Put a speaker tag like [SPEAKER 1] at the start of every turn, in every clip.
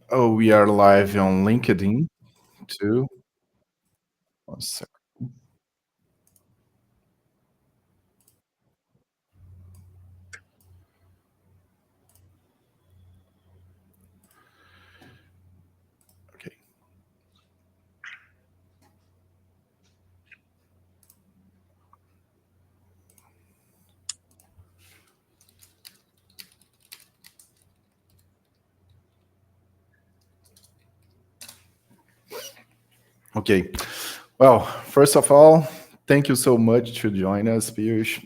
[SPEAKER 1] Oh, we are live on LinkedIn too. One sec. Okay. Okay. Well, first of all, thank you so much to join us, Piyush.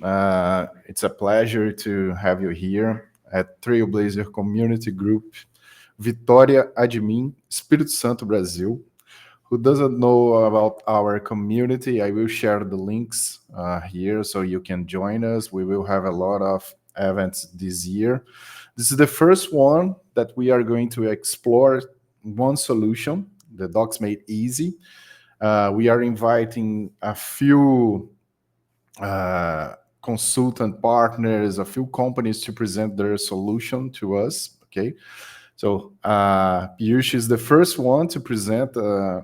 [SPEAKER 1] It's a pleasure to have you here at Trailblazer Community Group, Vitória, Admin, Espírito Santo, Brazil. Who doesn't know about our community, I will share the links here so you can join us. We will have a lot of events this year. This is the first one that we are going to explore one solution, the Docs Made Easy. We are inviting a few consultant partners, a few companies to present their solution to us. Okay, so Piyush is the first one to present a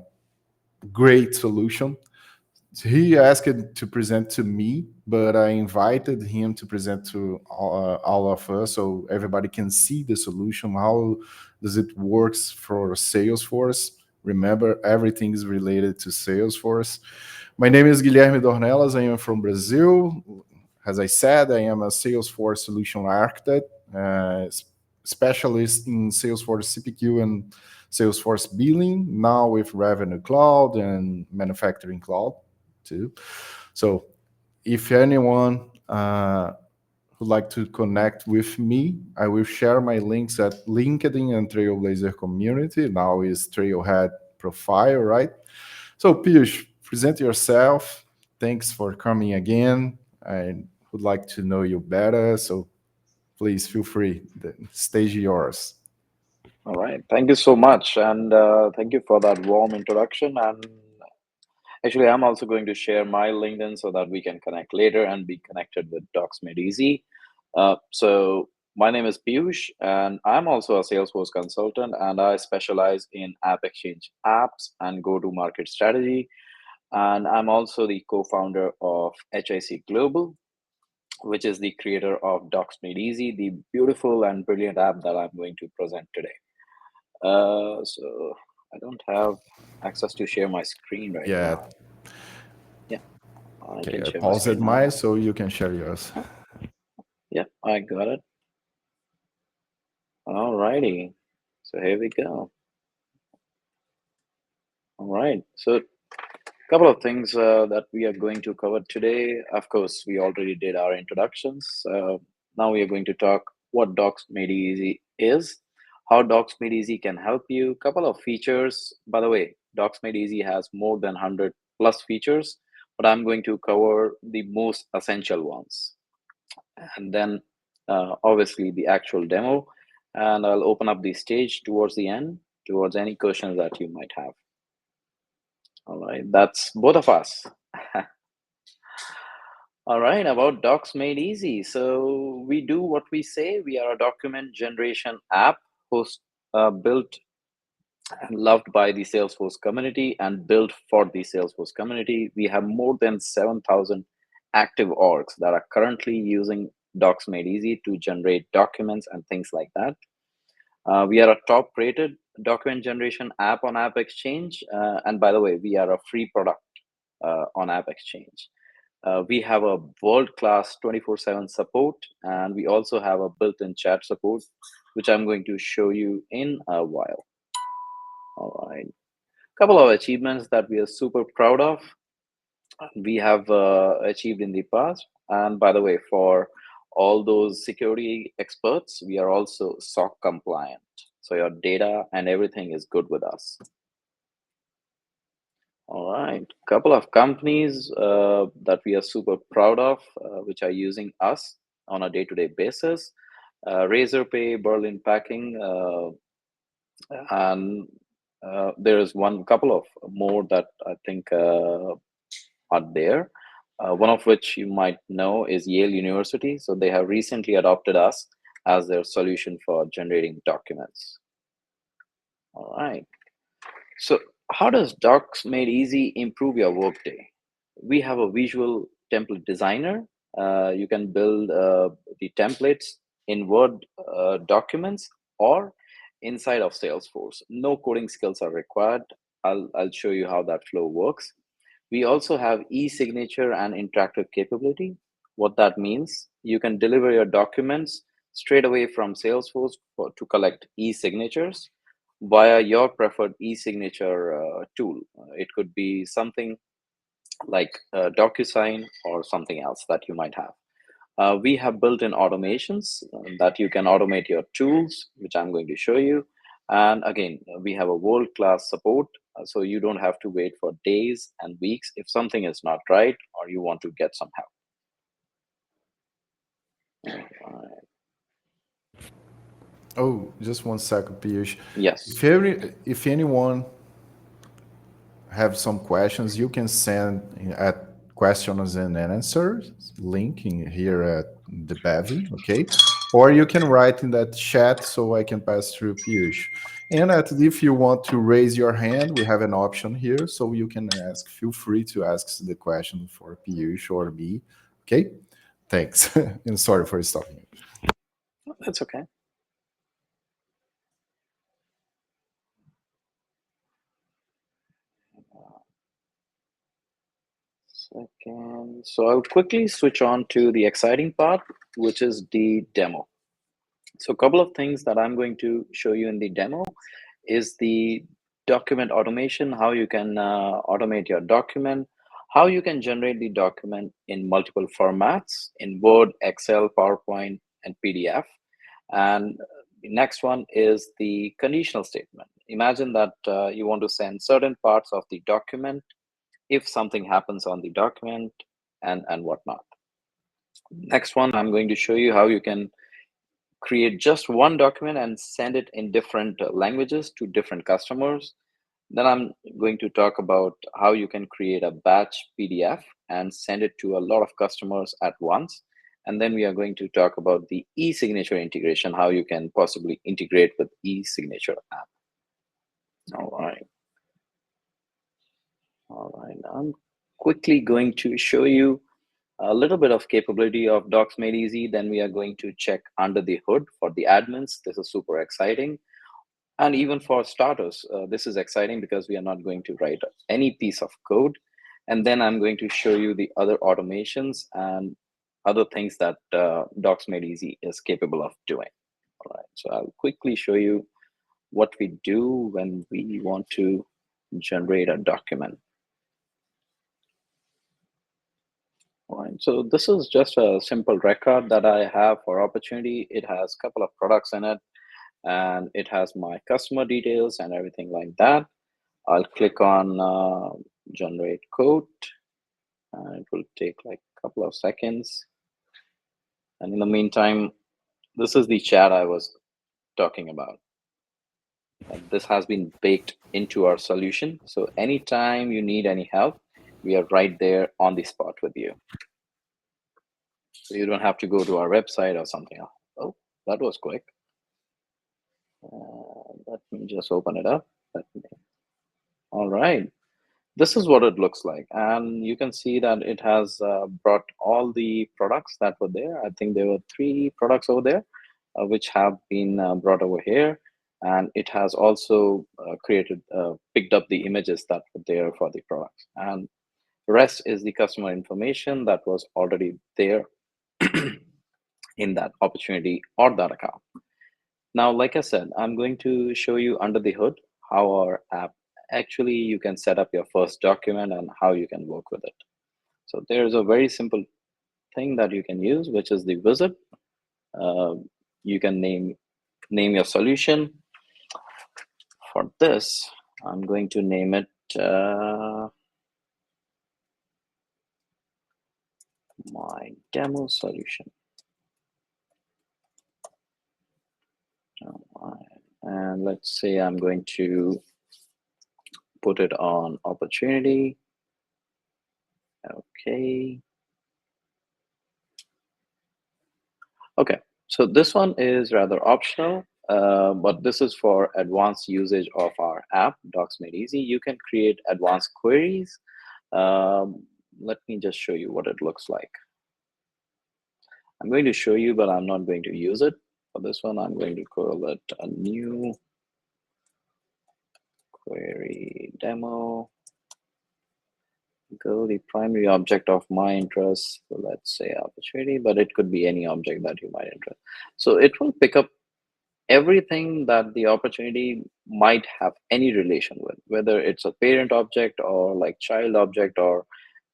[SPEAKER 1] great solution. He asked to present to me, but I invited him to present to all of us so everybody can see the solution. How does it works for Salesforce? Remember, everything is related to Salesforce. My name is Guilherme Dornelas. I am from Brazil. As I said, I am a Salesforce solution architect, specialist in Salesforce CPQ and Salesforce billing, now with Revenue Cloud and Manufacturing Cloud too. So if anyone would like to connect with me, I will share my links at LinkedIn and Trailblazer community. Now is Trailhead profile, right? So Piyush, present yourself. Thanks for coming again. I would like to know you better. So please feel free. The stage is yours.
[SPEAKER 2] All right. Thank you so much. And thank you for that warm introduction. And actually, I'm also going to share my LinkedIn so that we can connect later and be connected with Docs Made Easy. So, my name is Piyush, and I'm also a Salesforce consultant, and I specialize in app exchange apps and go to market strategy. And I'm also the co founder of HIC Global, which is the creator of Docs Made Easy, the beautiful and brilliant app that I'm going to present today. So I don't have access to share my screen right
[SPEAKER 1] Yeah.
[SPEAKER 2] now. Yeah, I
[SPEAKER 1] Okay.
[SPEAKER 2] can
[SPEAKER 1] I
[SPEAKER 2] share my
[SPEAKER 1] paused
[SPEAKER 2] screen
[SPEAKER 1] mine
[SPEAKER 2] now.
[SPEAKER 1] so you can share yours.
[SPEAKER 2] Yeah, I got it. Alrighty. So here we go. All right. So a couple of things that we are going to cover today. Of course, we already did our introductions. Now we are going to talk what Docs Made Easy is, how Docs Made Easy can help you. Couple of features. By the way, Docs Made Easy has more than 100 plus features, but I'm going to cover the most essential ones. And then obviously the actual demo. And I'll open up the stage towards the end, towards any questions that you might have. All right, that's both of us. All right, about Docs Made Easy. So we do what we say. We are a document generation app built and loved by the Salesforce community and built for the Salesforce community. We have more than 7,000 active orgs that are currently using Docs Made Easy to generate documents and things like that. We are a top rated document generation app on App Exchange. And by the way, we are a free product on App Exchange. We have a world class 24/7 support, and we also have a built in chat support, which I'm going to show you in a while. All right. Couple of achievements that we are super proud of. We have achieved in the past. And by the way, for all those security experts, we are also SOC compliant. So your data and everything is good with us. All right, couple of companies that we are super proud of, which are using us on a day-to-day basis. Razorpay, Berlin Packing, and there is one couple of more that I think are there. One of which you might know is Yale University. So they have recently adopted us as their solution for generating documents. All right. So how does Docs Made Easy improve your workday? We have a visual template designer. You can build the templates in Word documents or inside of Salesforce. No coding skills are required. I'll show you how that flow works. We also have e-signature and interactive capability. What that means, you can deliver your documents straight away from Salesforce to collect e-signatures via your preferred e-signature tool. It could be something like DocuSign or something else that you might have. We have built-in automations that you can automate your tools, which I'm going to show you. And again, we have a world-class support, so you don't have to wait for days and weeks if something is not right or you want to get some help. All right.
[SPEAKER 1] Oh, just 1 second, Piyush.
[SPEAKER 2] Yes.
[SPEAKER 1] If anyone have some questions, you can send at questions and answers link in here at the Bevy, okay? Or you can write in that chat so I can pass through Piyush. And if you want to raise your hand, we have an option here, so you can ask. Feel free to ask the question for Piyush or me, okay? Thanks, and sorry for stopping.
[SPEAKER 2] That's okay. Second. So I'll quickly switch on to the exciting part, which is the demo. So a couple of things that I'm going to show you in the demo is the document automation, how you can automate your document, how you can generate the document in multiple formats in Word, Excel, PowerPoint, and PDF. And the next one is the conditional statement. Imagine that you want to send certain parts of the document if something happens on the document and whatnot. Next one, I'm going to show you how you can create just one document and send it in different languages to different customers. Then I'm going to talk about how you can create a batch PDF and send it to a lot of customers at once. And then we are going to talk about the e-signature integration, how you can possibly integrate with e-signature app. All right. All right. I'm quickly going to show you a little bit of capability of Docs Made Easy. Then we are going to check under the hood for the admins. This is super exciting. And even for starters, this is exciting because we are not going to write any piece of code. And then I'm going to show you the other automations and other things that Docs Made Easy is capable of doing. All right, so I'll quickly show you what we do when we want to generate a document. All right, so this is just a simple record that I have for opportunity. It has a couple of products in it, and it has my customer details and everything like that. I'll click on generate code, and it will take like a couple of seconds. And in the meantime, this is the chat I was talking about. And this has been baked into our solution. So anytime you need any help, we are right there on the spot with you. So you don't have to go to our website or something else. Oh, that was quick. Let me just open it up. All right. This is what it looks like. And you can see that it has brought all the products that were there. I think there were 3 products over there, which have been brought over here. And it has also picked up the images that were there for the products. And the rest is the customer information that was already there in that opportunity or that account. Now, like I said, I'm going to show you under the hood how our app actually you can set up your first document and how you can work with it. So there's a very simple thing that you can use, which is the wizard. You can name your solution. For this, I'm going to name it my demo solution. And let's say I'm going to put it on opportunity. Okay. Okay, so this one is rather optional. but this is for advanced usage of our app, Docs Made Easy. You can create advanced queries. Let me just show you what it looks like. I'm going to show you, but I'm not going to use it. For this one, I'm going to call it a new query demo. Go the primary object of my interest, so let's say opportunity, but it could be any object that you might interest. So it will pick up everything that the opportunity might have any relation with, whether it's a parent object or like child object or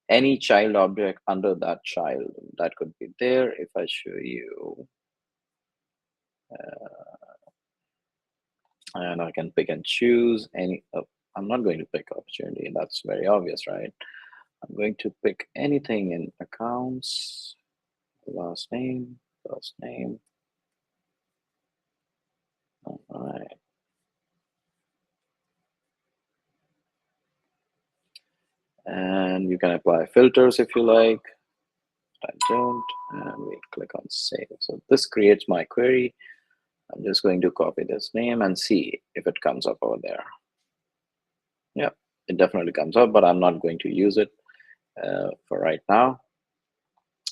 [SPEAKER 2] any child object under that child that could be there. If I show you, and I can pick and choose any, I'm not going to pick opportunity, that's very obvious, right? I'm going to pick anything in accounts, last name, first name. All right. And you can apply filters if you like. I don't, and we click on save. So this creates my query. I'm just going to copy this name and see if it comes up over there. Yeah, it definitely comes up, but I'm not going to use it for right now.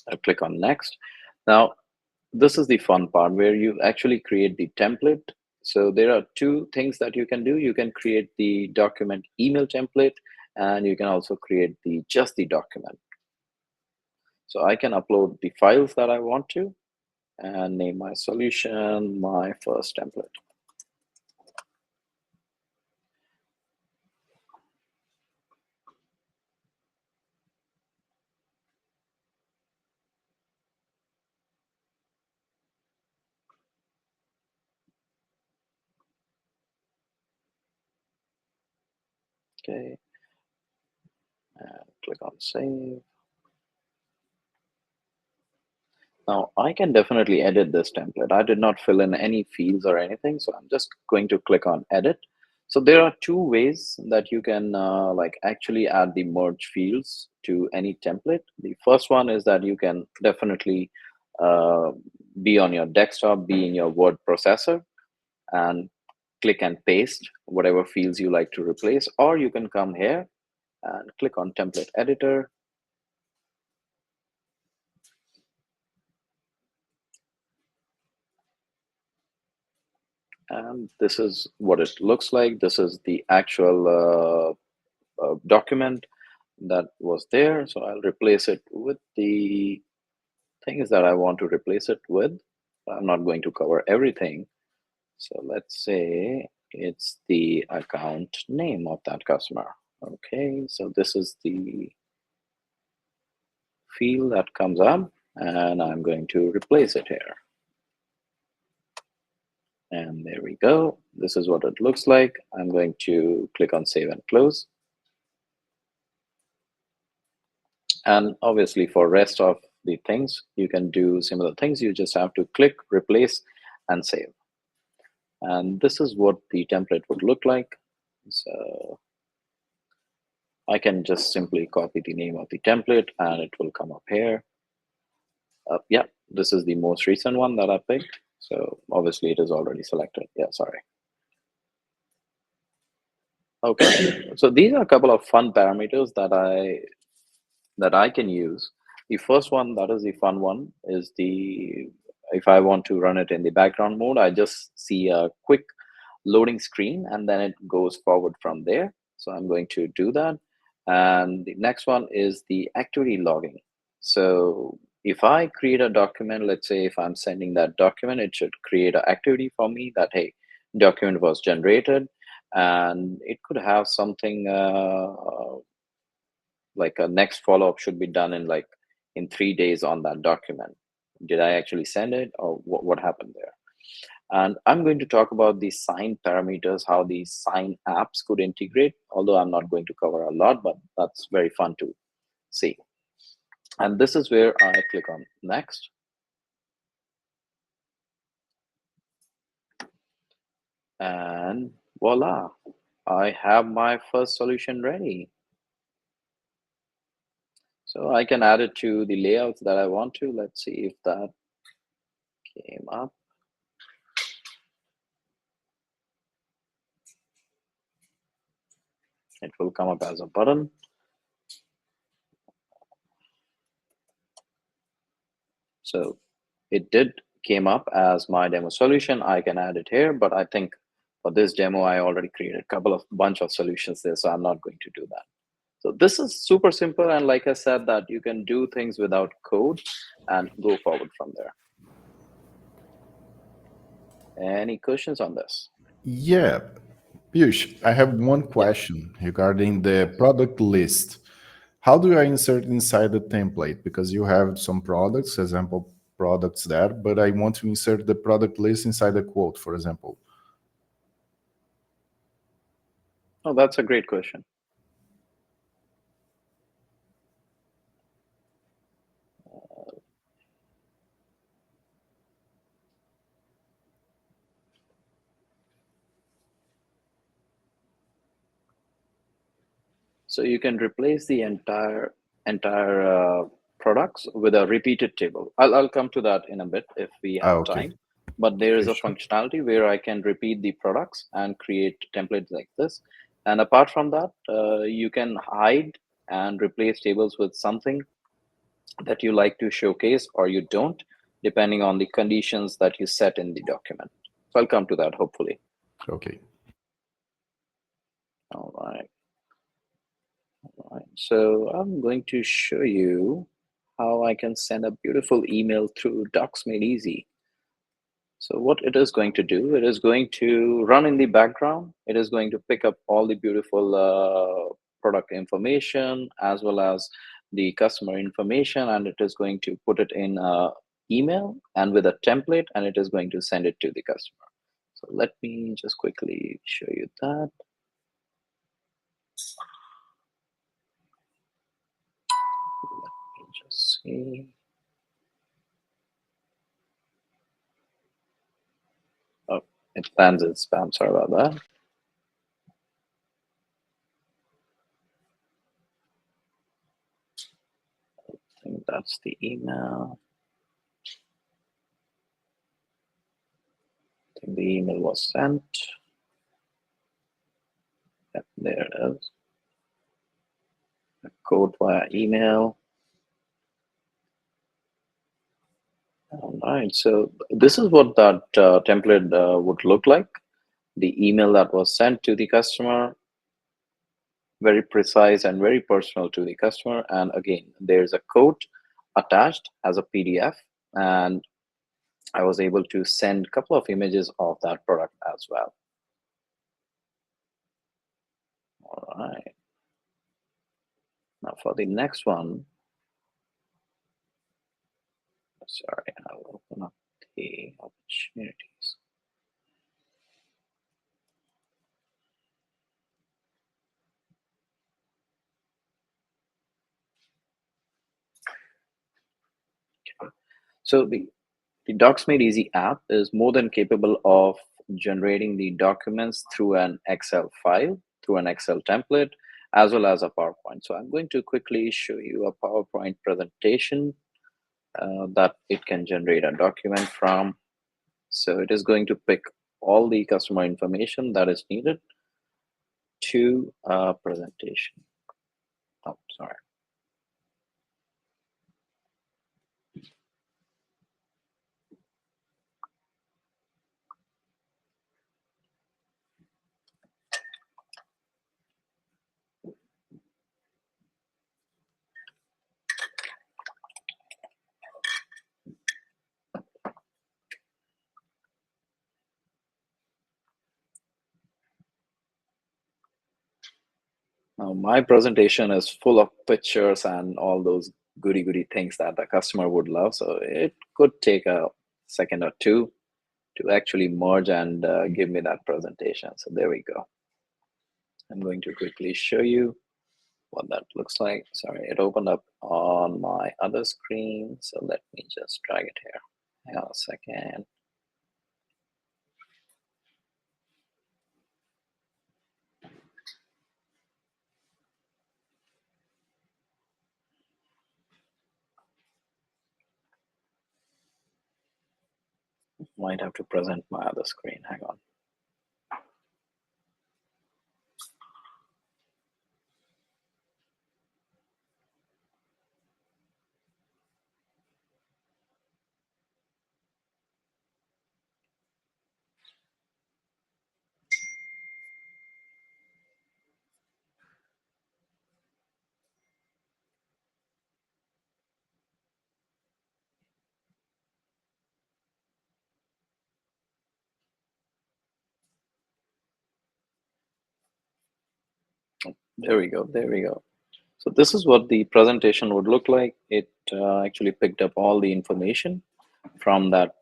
[SPEAKER 2] I'll click on next. Now, this is the fun part where you actually create the template. So there are two things that you can do. You can create the document email template, and you can also create just the document. So I can upload the files that I want to and name my solution my first template. Okay, and click on save. Now I can definitely edit this template. I did not fill in any fields or anything, so I'm just going to click on edit. So there are two ways that you can like actually add the merge fields to any template. The first one is that you can definitely be on your desktop, be in your word processor, and click and paste whatever fields you like to replace, or you can come here and click on template editor. And this is what it looks like. This is the actual document that was there. So I'll replace it with the things that I want to replace it with. I'm not going to cover everything. So let's say it's the account name of that customer. Okay, so this is the field that comes up, and I'm going to replace it here. And there we go. This is what it looks like. I'm going to click on save and close. And obviously for rest of the things, you can do similar things. You just have to click, replace, and save. And this is what the template would look like. So I can just simply copy the name of the template and it will come up here. Yeah, this is the most recent one that I picked. So obviously it is already selected. Yeah, sorry. Okay, so these are a couple of fun parameters that I can use. The first one, that is the fun one, is if I want to run it in the background mode, I just see a quick loading screen and then it goes forward from there. So I'm going to do that. And the next one is the activity logging. So if I create a document, let's say if I'm sending that document, it should create an activity for me that, hey, document was generated, and it could have something like a next follow-up should be done in 3 days on that document. Did I actually send it, or what happened there? And I'm going to talk about the sign parameters, how these sign apps could integrate, although I'm not going to cover a lot, but that's very fun to see. And this is where I click on next. And voila, I have my first solution ready. So I can add it to the layouts that I want to. Let's see if that came up. It will come up as a button. So it came up as my demo solution. I can add it here, but I think for this demo, I already created a bunch of solutions there, so I'm not going to do that. So this is super simple, and like I said, that you can do things without code and go forward from there. Any questions on this?
[SPEAKER 1] Yeah, Piyush, I have one question regarding the product list. How do I insert inside the template? Because you have some products, example products there, but I want to insert the product list inside the quote, for example.
[SPEAKER 2] Oh, that's a great question. So you can replace the entire products with a repeated table. I'll come to that in a bit if we have time. But there is a functionality where I can repeat the products and create templates like this. And apart from that, you can hide and replace tables with something that you like to showcase or you don't, depending on the conditions that you set in the document. So I'll come to that hopefully.
[SPEAKER 1] Okay.
[SPEAKER 2] All right. All right. So I'm going to show you how I can send a beautiful email through Docs Made Easy. So what it is going to do, it is going to run in the background. It is going to pick up all the beautiful product information as well as the customer information, and it is going to put it in an email and with a template, and it is going to send it to the customer. So let me just quickly show you that. Let me just see. Oh, it lands in spam. Sorry about that. I think that's the email. I think the email was sent. Yep, there it is. A code via email. All right, so this is what that template would look like. The email that was sent to the customer, very precise and very personal to the customer. And again, there's a code attached as a PDF, and I was able to send a couple of images of that product as well. All right. Now for the next one, sorry, I'll open up the opportunities. So the Docs Made Easy app is more than capable of generating the documents through an Excel file, through an Excel template, as well as a PowerPoint. So I'm going to quickly show you a PowerPoint presentation that it can generate a document from. So it is going to pick all the customer information that is needed to a presentation. Oh, sorry. Now, my presentation is full of pictures and all those goody things that the customer would love. So it could take a second or two to actually merge and give me that presentation. So there we go. I'm going to quickly show you what that looks like. Sorry, it opened up on my other screen. So let me just drag it here. Hang on a second. Might have to present my other screen. Hang on. There we go. There we go. So this is what the presentation would look like. It actually picked up all the information from that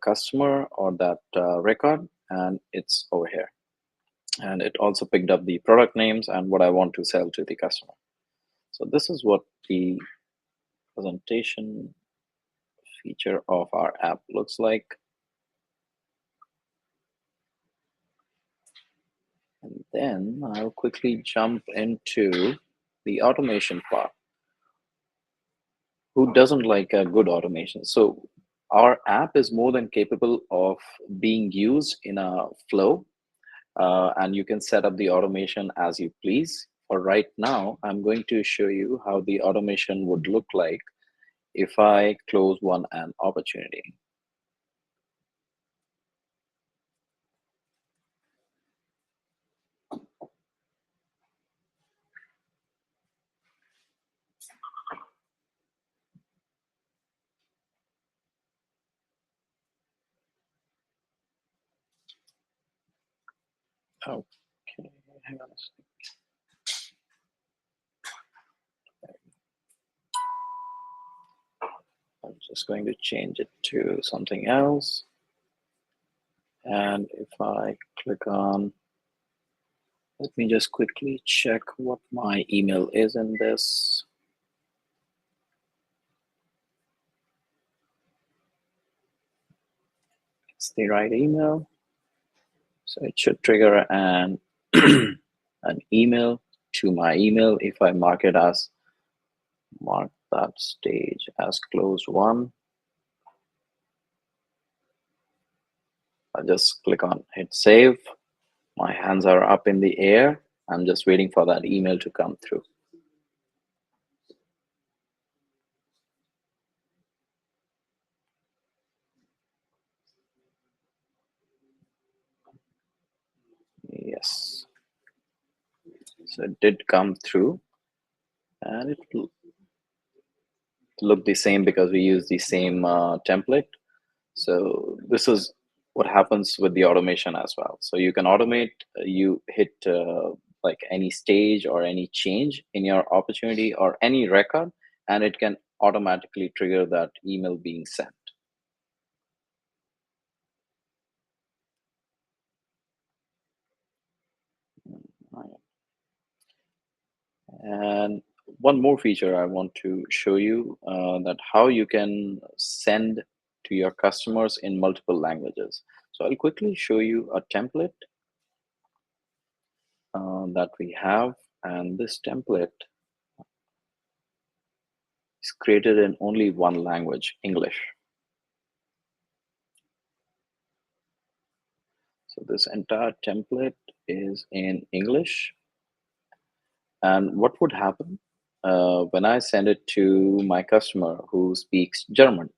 [SPEAKER 2] customer or that record, and it's over here. And it also picked up the product names and what I want to sell to the customer. So this is what the presentation feature of our app looks like. And then I'll quickly jump into the automation part. Who doesn't like a good automation? So our app is more than capable of being used in a flow, and you can set up the automation as you please. For right now, I'm going to show you how the automation would look like if I close an opportunity. Okay, hang on a second. I'm just going to change it to something else. And if I click on, let me just quickly check what my email is in this. It's the right email. So it should trigger an email to my email if I mark that stage as closed one. I'll just click on hit save. My hands are up in the air. I'm just waiting for that email to come through. Yes. So it did come through, and it will look the same because we use the same template. So this is what happens with the automation as well. So you can automate, you hit like any stage or any change in your opportunity or any record, and it can automatically trigger that email being sent. And one more feature I want to show you, that how you can send to your customers in multiple languages. So I'll quickly show you a template that we have, and this template is created in only one language, English. So this entire template is in English. And what would happen when I send it to my customer who speaks German?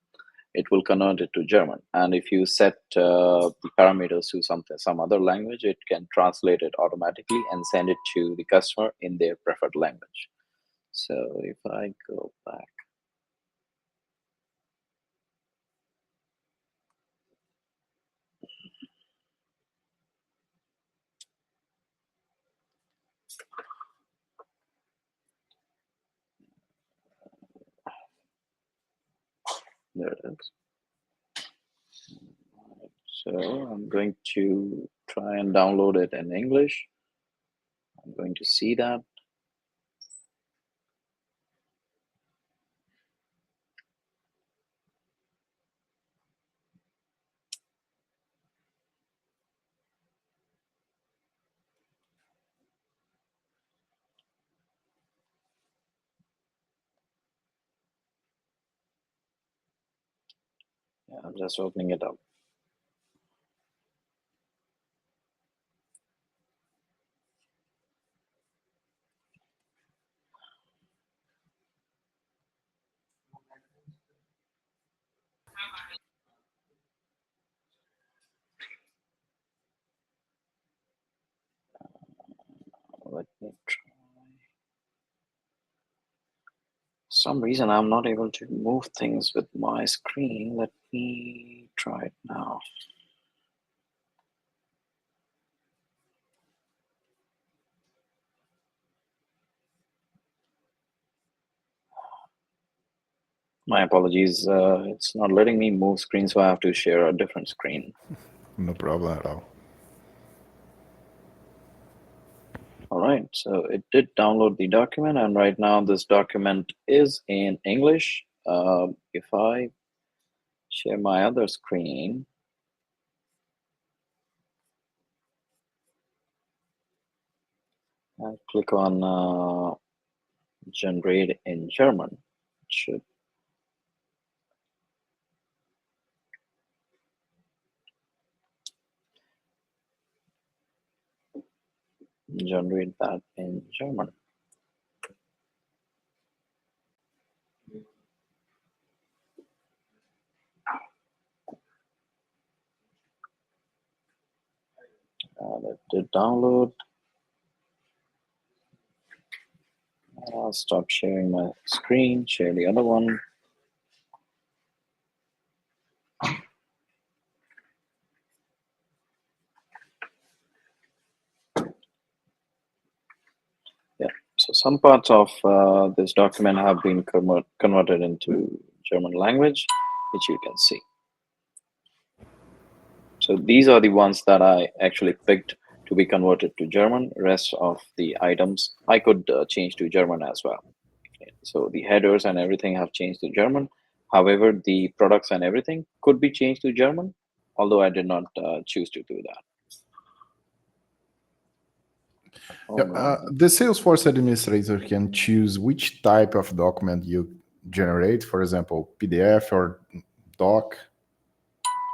[SPEAKER 2] It will convert it to German. And if you set the parameters to some other language, it can translate it automatically and send it to the customer in their preferred language. So if I go back, there it is. So I'm going to try and download it in English. I'm going to see that. Yeah, I'm just opening it up. Let me try. For some reason I'm not able to move things with my screen. Let me try it now. My apologies. It's not letting me move screen, so I have to share a different screen.
[SPEAKER 1] No problem at all.
[SPEAKER 2] All right, so it did download the document, and right now this document is in English. If I share my other screen, I click on generate in German. It should generate that in German. It did download. I'll stop sharing my screen, share the other one. Yeah, so some parts of this document have been converted into German language, which you can see. So these are the ones that I actually picked to be converted to German. Rest of the items I could change to German as well. Okay. So the headers and everything have changed to German. However, the products and everything could be changed to German, although I did not choose to do that.
[SPEAKER 1] The Salesforce administrator can choose which type of document you generate, for example, PDF or doc.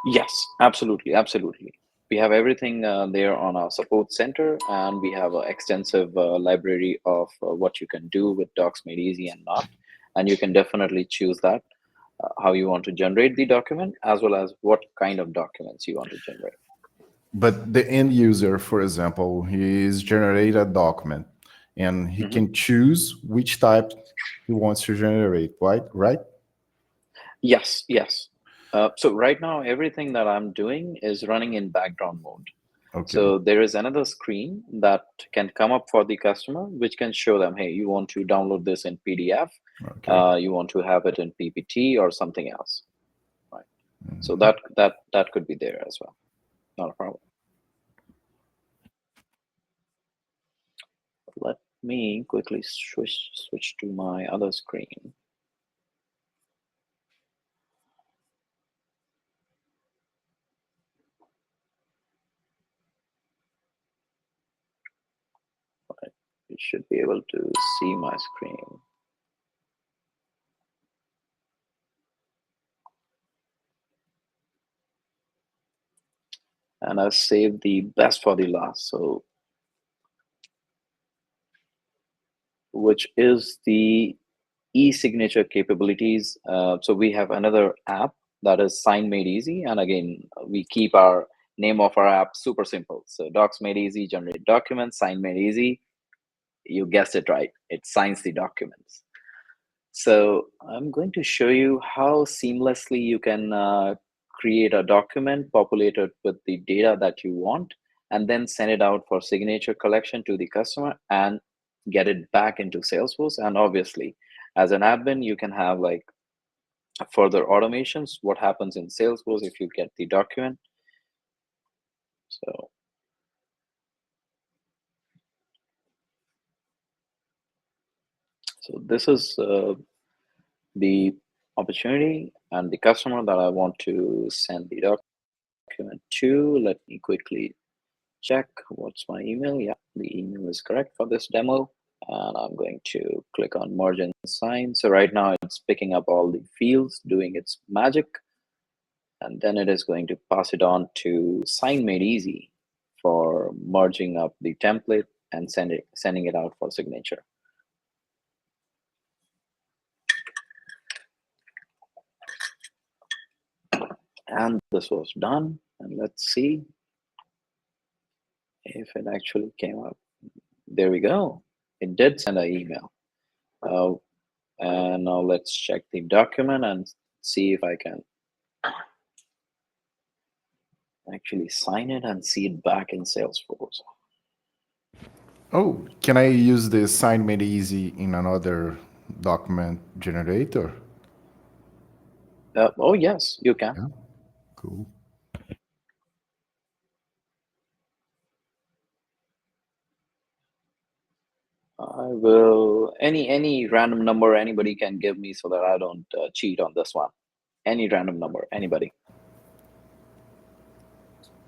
[SPEAKER 2] Yes, absolutely, absolutely. We have everything there on our support center, and we have an extensive library of what you can do with Docs Made Easy and not. And you can definitely choose that, how you want to generate the document, as well as what kind of documents you want to generate.
[SPEAKER 1] But the end user, for example, he is generate a document, and he can choose which type he wants to generate, right?
[SPEAKER 2] Yes, yes. So right now, everything that I'm doing is running in background mode.
[SPEAKER 1] Okay.
[SPEAKER 2] So there is another screen that can come up for the customer, which can show them, hey, you want to download this in PDF,
[SPEAKER 1] Okay.
[SPEAKER 2] you want to have it in PPT or something else, right? So that could be there as well, not a problem. Let me quickly switch to my other screen. Right. You should be able to see my screen. And I saved the best for the last, so which is the e-signature capabilities. So we have another app that is Sign Made Easy, and again, we keep our name of our app super simple. So Docs Made Easy, generate documents. Sign Made Easy, you guessed it right, it signs the documents. So I'm going to show you how seamlessly you can create a document, populate it with the data that you want, and then send it out for signature collection to the customer and get it back into Salesforce. And obviously, as an admin, you can have like further automations, what happens in Salesforce if you get the document. So this is the opportunity and the customer that I want to send the document to. Let me quickly check what's my email. Yeah, the email is correct for this demo. And I'm going to click on merge and sign. So right now it's picking up all the fields, doing its magic. And then it is going to pass it on to Sign Made Easy for merging up the template and sending it out for signature. And this was done. And let's see if it actually came up. There we go. It did send an email. And now let's check the document and see if I can actually sign it and see it back in Salesforce.
[SPEAKER 1] Oh, can I use the Sign Made Easy in another document generator?
[SPEAKER 2] Oh, yes, you can.
[SPEAKER 1] Yeah, cool.
[SPEAKER 2] I will, any random number anybody can give me so that I don't cheat on this one. Any random number, anybody.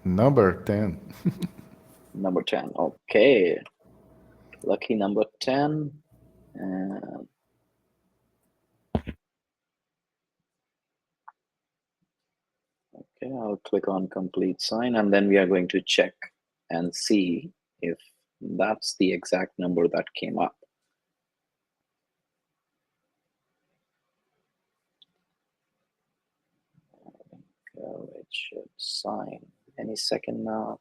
[SPEAKER 1] Number 10.
[SPEAKER 2] Number 10. Okay. Lucky number 10. And okay, I'll click on complete sign, and then we are going to check and see if that's the exact number that came up. So it should sign any second now.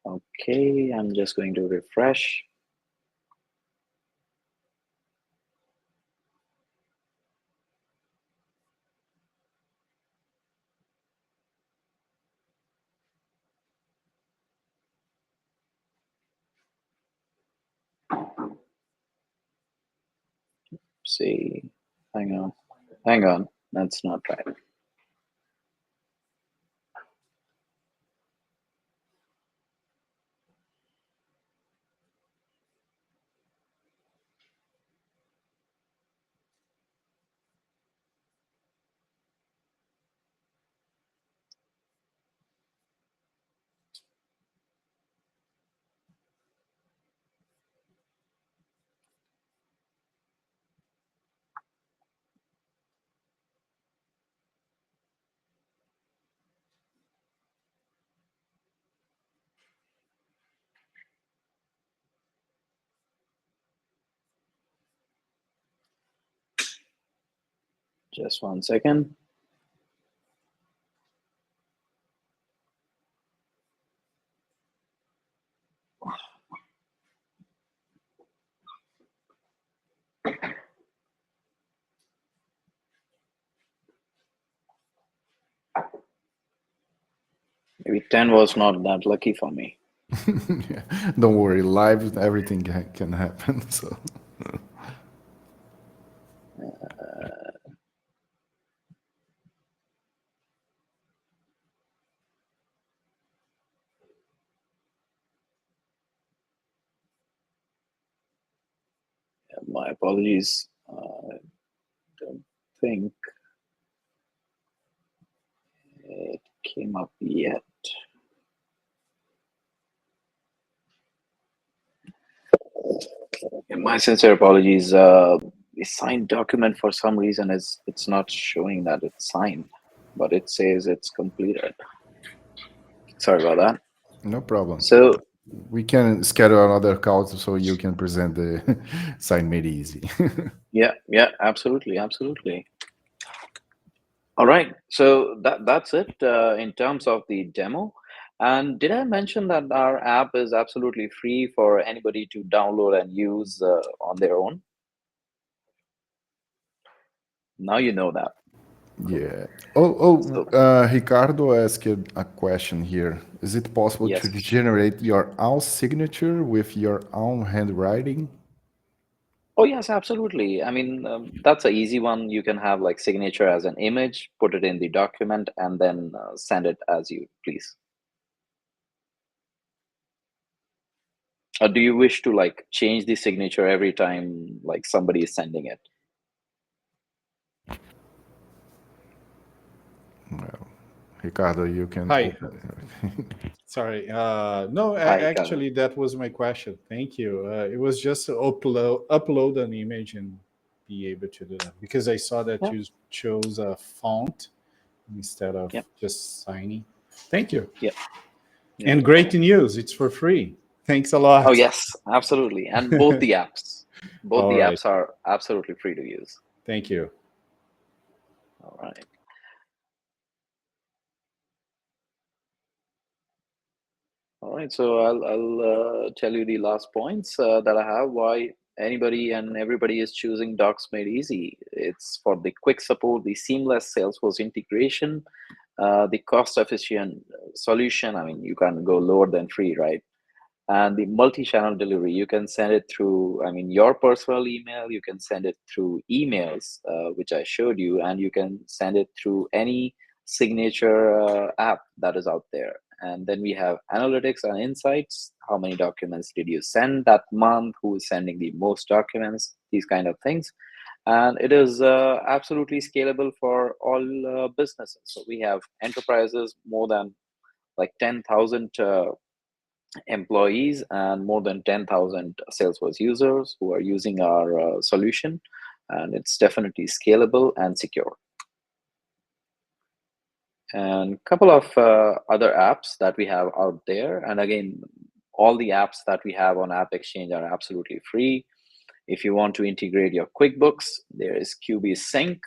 [SPEAKER 2] Okay, I'm just going to refresh. See, hang on, that's not right. Just 1 second. Maybe 10 was not that lucky for me.
[SPEAKER 1] Yeah, don't worry, live everything can happen. So
[SPEAKER 2] My apologies. I don't think it came up yet. My sincere apologies. The signed document for some reason it's not showing that it's signed, but it says it's completed. Sorry about that.
[SPEAKER 1] no problem.
[SPEAKER 2] So
[SPEAKER 1] We can schedule another call so you can present the sign made easy.
[SPEAKER 2] yeah, absolutely. All right, so that's it in terms of the demo. And did I mention that our app is absolutely free for anybody to download and use on their own? Now you know that.
[SPEAKER 1] Yeah.
[SPEAKER 2] So,
[SPEAKER 1] Ricardo asked a question here. Is it possible
[SPEAKER 2] yes.
[SPEAKER 1] to generate your own signature with your own handwriting?
[SPEAKER 2] Oh, yes, absolutely. I mean, that's an easy one. You can have like signature as an image, put it in the document, and then send it as you please. Or do you wish to like change the signature every time like somebody is sending it?
[SPEAKER 1] Well, Ricardo, you can
[SPEAKER 3] Hi.
[SPEAKER 1] open.
[SPEAKER 3] Sorry. No,
[SPEAKER 2] Hi, Ricardo.
[SPEAKER 3] actually, that was my question. Thank you. It was just to upload an image and be able to do that because I saw that
[SPEAKER 2] Yeah.
[SPEAKER 3] you chose a font instead of
[SPEAKER 2] Yep.
[SPEAKER 3] just signing. Thank you.
[SPEAKER 2] Yep.
[SPEAKER 3] And great news. It's for free. Thanks a lot.
[SPEAKER 2] Oh, yes, absolutely. And both the apps. Both
[SPEAKER 3] All
[SPEAKER 2] the
[SPEAKER 3] right.
[SPEAKER 2] apps are absolutely free to use.
[SPEAKER 3] Thank you.
[SPEAKER 2] All right. All right, so I'll tell you the last points that I have. Why anybody and everybody is choosing Docs Made Easy. It's for the quick support, the seamless Salesforce integration, the cost-efficient solution. I mean, you can't go lower than free, right? And the multi-channel delivery, you can send it through, I mean, your personal email, you can send it through emails, which I showed you, and you can send it through any signature app that is out there. And then we have analytics and insights. How many documents did you send that month? Who is sending the most documents? These kind of things. And it is absolutely scalable for all businesses. So we have enterprises, more than like 10,000 employees and more than 10,000 Salesforce users who are using our solution. And it's definitely scalable and secure. And a couple of other apps that we have out there. And again, all the apps that we have on App Exchange are absolutely free. If you want to integrate your QuickBooks, there is QB Sync.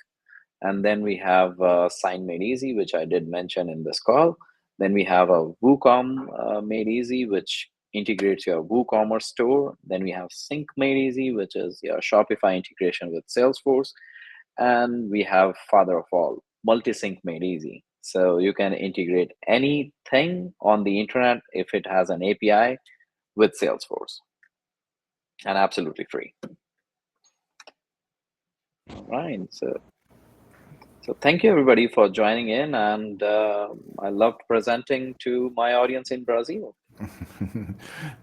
[SPEAKER 2] And then we have Sign Made Easy, which I did mention in this call. Then we have a WooCom Made Easy, which integrates your WooCommerce store. Then we have Sync Made Easy, which is your Shopify integration with Salesforce. And we have father of all, Multisync Made Easy. So you can integrate anything on the internet if it has an API with Salesforce, and absolutely free. All right, so thank you everybody for joining in, and I loved presenting to my audience in Brazil.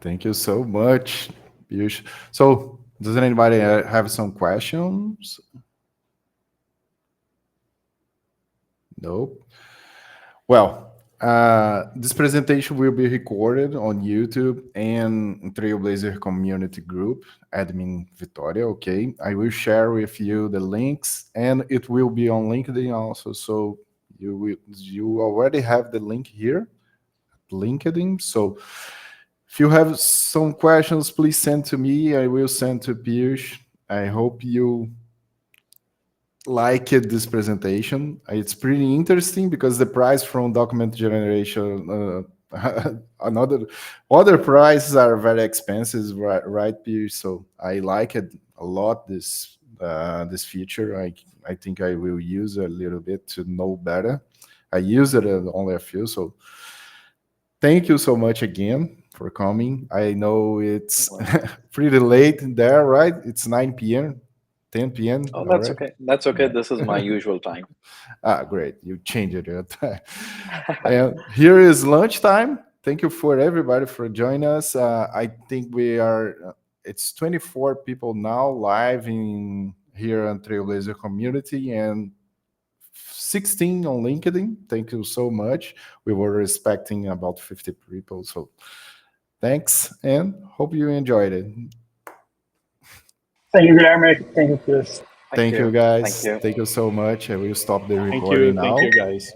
[SPEAKER 1] Thank you so much, Piyush. So does anybody have some questions? Nope. Well, this presentation will be recorded on YouTube and Trailblazer community group, admin Vitória, okay? I will share with you the links, and it will be on LinkedIn also, so you already have the link here, LinkedIn. So if you have some questions, please send to me. I will send to Piyush. I hope you liked this presentation. It's pretty interesting because the price from document generation, other prices are very expensive, right, Piyush? So I like it a lot, this feature. I think I will use it a little bit to know better. I use it only a few, so thank you so much again for coming. I know it's pretty late there, right? It's 9 p.m. 10 p.m.
[SPEAKER 2] Oh, that's okay. That's okay.
[SPEAKER 1] Yeah.
[SPEAKER 2] This is my usual time.
[SPEAKER 1] Great. You changed it. And here is lunchtime. Thank you for everybody for joining us. I think we are, it's 24 people now live here on Trailblazer community and 16 on LinkedIn. Thank you so much. We were expecting about 50 people. So thanks and hope you enjoyed it.
[SPEAKER 4] Thank you, Guilherme. Thank you, Chris.
[SPEAKER 1] Thank you, guys.
[SPEAKER 2] Thank you.
[SPEAKER 1] Thank you so much. I will stop the recording now.
[SPEAKER 3] Thank you, guys.